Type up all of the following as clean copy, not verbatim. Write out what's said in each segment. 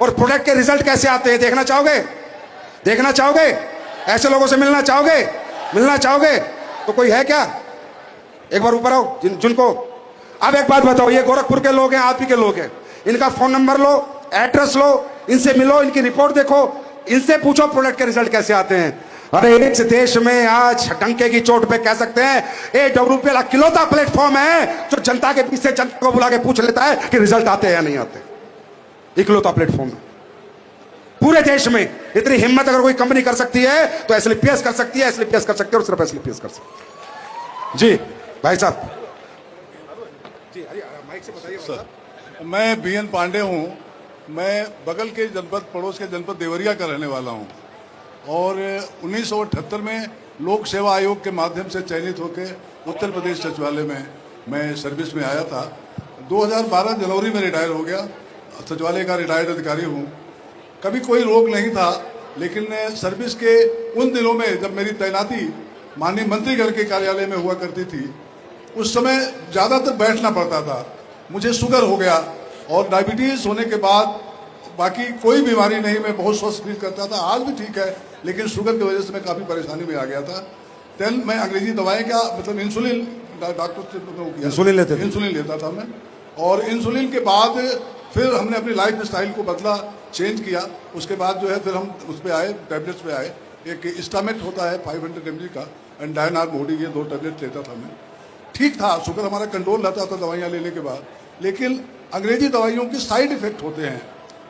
और प्रोडक्ट के रिजल्ट कैसे आते हैं देखना चाहोगे? देखना चाहोगे? ऐसे लोगों से मिलना चाहोगे? मिलना चाहोगे? तो कोई है क्या? एक बार ऊपर आओ जिनको। अब एक बात बताओ, ये गोरखपुर के लोग हैं, आप ही के लोग हैं, इनका फोन नंबर लो, एड्रेस लो, इनसे मिलो, इनकी रिपोर्ट देखो, इनसे पूछो प्रोडक्ट के रिजल्ट कैसे आते हैं। अरे इस देश में आज डंके की चोट पे कह सकते हैं AWPL अकेलौता प्लेटफॉर्म है जो जनता के बीच से जनता को बुला के पूछ लेता है कि रिजल्ट आते हैं या नहीं आते। इकलौता प्लेटफॉर्म है पूरे देश में। इतनी हिम्मत अगर कोई कंपनी कर सकती है तो SLPS कर सकती है, SLPS कर सकती है और सिर्फ SLPS कर सकती है। जी भाई साहब जी, माइक से बताइए। सर, मैं BN पांडे हूं। मैं बगल के जनपद, पड़ोस के जनपद देवरिया का रहने वाला हूं और 1978 में लोक सेवा आयोग के माध्यम से चयनित होकर उत्तर प्रदेश सचिवालय में मैं सर्विस में आया था। 2012 जनवरी में रिटायर हो गया। सचिवालय का रिटायर्ड अधिकारी हूं। कभी कोई रोग नहीं था, लेकिन सर्विस के उन दिनों में जब मेरी तैनाती माननीय मंत्रीगण के कार्यालय में हुआ करती थी, उस समय ज़्यादातर बैठना पड़ता था। मुझे शुगर हो गया और डायबिटीज़ होने के बाद बाकी कोई बीमारी नहीं, मैं बहुत स्वस्थ फील करता था। आज भी ठीक है, लेकिन शुगर की वजह से मैं काफ़ी परेशानी में आ गया था। देन मैं अंग्रेजी दवाएं का मतलब इंसुलिन, डॉक्टर से इंसुलिन लेता था मैं। और इंसुलिन के बाद फिर हमने अपनी लाइफ स्टाइल को बदला, चेंज किया। उसके बाद जो है फिर हम उस पर आए, टैबलेट्स पे आए। एक स्टामेट होता है 500 mg का, एंड डायनार मोडी, ये 2 टैबलेट लेता था मैं। ठीक था, शुगर हमारा कंट्रोल रहता था दवाइयाँ लेने के बाद। लेकिन अंग्रेजी दवाइयों के साइड इफेक्ट होते हैं।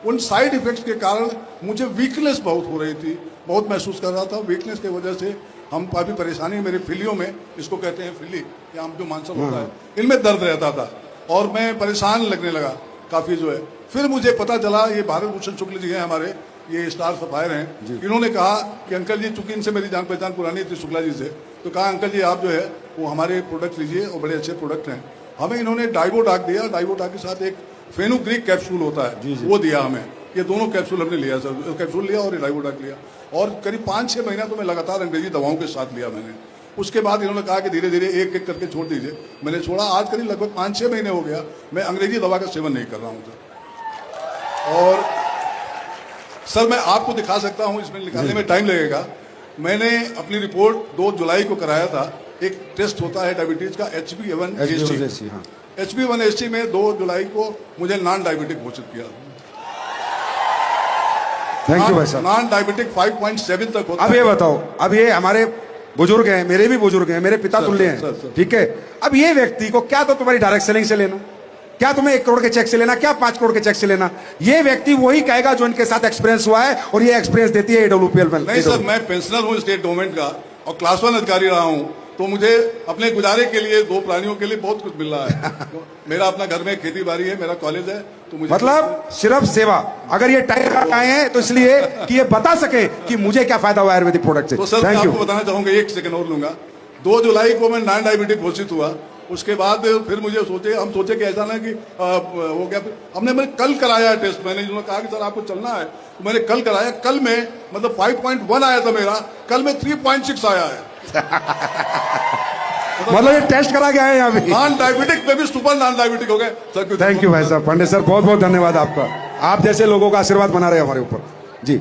उन साइड इफेक्ट्स के कारण मुझे वीकनेस बहुत हो रही थी, बहुत महसूस कर रहा था। वीकनेस की वजह से हम काफ़ी परेशानी, मेरे फिलियों में, इसको कहते हैं फिली या हम जो मांसल होता है, इनमें दर्द रहता था और मैं परेशान लगने लगा काफ़ी जो है। फिर मुझे पता चला, ये भारत भूषण शुक्ल जी हैं हमारे, ये स्टार सफायर हैं। इन्होंने कहा कि अंकल जी, चूंकि इनसे मेरी जान पहचान पुरानी थी शुक्ला जी से, तो कहा अंकल जी आप जो है वो हमारे प्रोडक्ट लीजिए और बड़े अच्छे प्रोडक्ट हैं। हमें इन्होंने डाइवोडाक दिया। डाइवोडाक के साथ एक फेनुग्रीक कैप्सूल होता है, वो दिया हमें। ये दोनों कैप्सूल हमने लिया सर, कैप्सूल लिया और डाइवोडाक लिया। और करीब 5-6 महीना तो मैं लगातार अंग्रेजी दवाओं के साथ लिया मैंने। उसके बाद इन्होंने कहा कि धीरे धीरे एक एक करके छोड़ दीजिए। मैंने छोड़ा। आज करीब लगभग 5-6 महीने हो गया मैं अंग्रेजी दवा का सेवन नहीं कर रहा हूँ सर। और सर मैं आपको दिखा सकता हूँ, इसमें निकालने में टाइम लगेगा। मैंने अपनी रिपोर्ट 2 जुलाई को कराया था। एक टेस्ट होता है डायबिटीज का, HbA1c। HbA1c में 2 जुलाई को मुझे नॉन डायबिटिक घोषित किया। थैंक यू भाई साहब। नॉन डायबिटिक 5.7 तक होता है। अब ये बताओ, अब ये हमारे बुजुर्ग हैं, मेरे भी बुजुर्ग हैं, मेरे पिता तुल्य हैं, ठीक है। अब ये व्यक्ति को क्या तो तुम्हारी डायरेक्ट सेलिंग से लेना, क्या तुम्हें 1 करोड़ के चेक से लेना, क्या 5 करोड़ के चेक से लेना? ये व्यक्ति वही कहेगा जो इनके साथ एक्सपीरियंस हुआ है, और ये एक्सपीरियंस देती है AWPL में। नहीं सर, मैं पेंशनर हूँ स्टेट गवर्नमेंट का और क्लास 1 अधिकारी रहा हूँ, तो मुझे अपने गुजारे के लिए 2 प्राणियों के लिए बहुत कुछ मिल रहा है। मेरा अपना घर में खेती बाड़ी है, मेरा कॉलेज है, तो मुझे मतलब सिर्फ सेवा। अगर ये टाइम आए हैं तो इसलिए कि ये बता सके कि मुझे क्या फायदा हुआ आयुर्वेदिक प्रोडक्ट से। तो सर मैं आपको बताना चाहूंगा, 1 सेकंड और लूंगा। 2 जुलाई को मैं नॉन डायबिटिक घोषित हुआ। उसके बाद फिर मुझे हम सोचे कि ऐसा ना कि हो गया। मैं कल कराया टेस्ट। मैंने जिन्होंने कहा कि सर आपको चलना है, तो मैंने कल कराया। कल में मतलब 5.1 आया था मेरा, कल में 3.6 आया है। मतलब ये टेस्ट करा गया है यहाँ पे। नॉन डायबिटिक में भी सुपर नॉन डायबिटिक हो गए। थैंक यू भाई साहब। पांडे सर बहुत बहुत धन्यवाद आपका। आप जैसे लोगों का आशीर्वाद बना रहे हमारे ऊपर।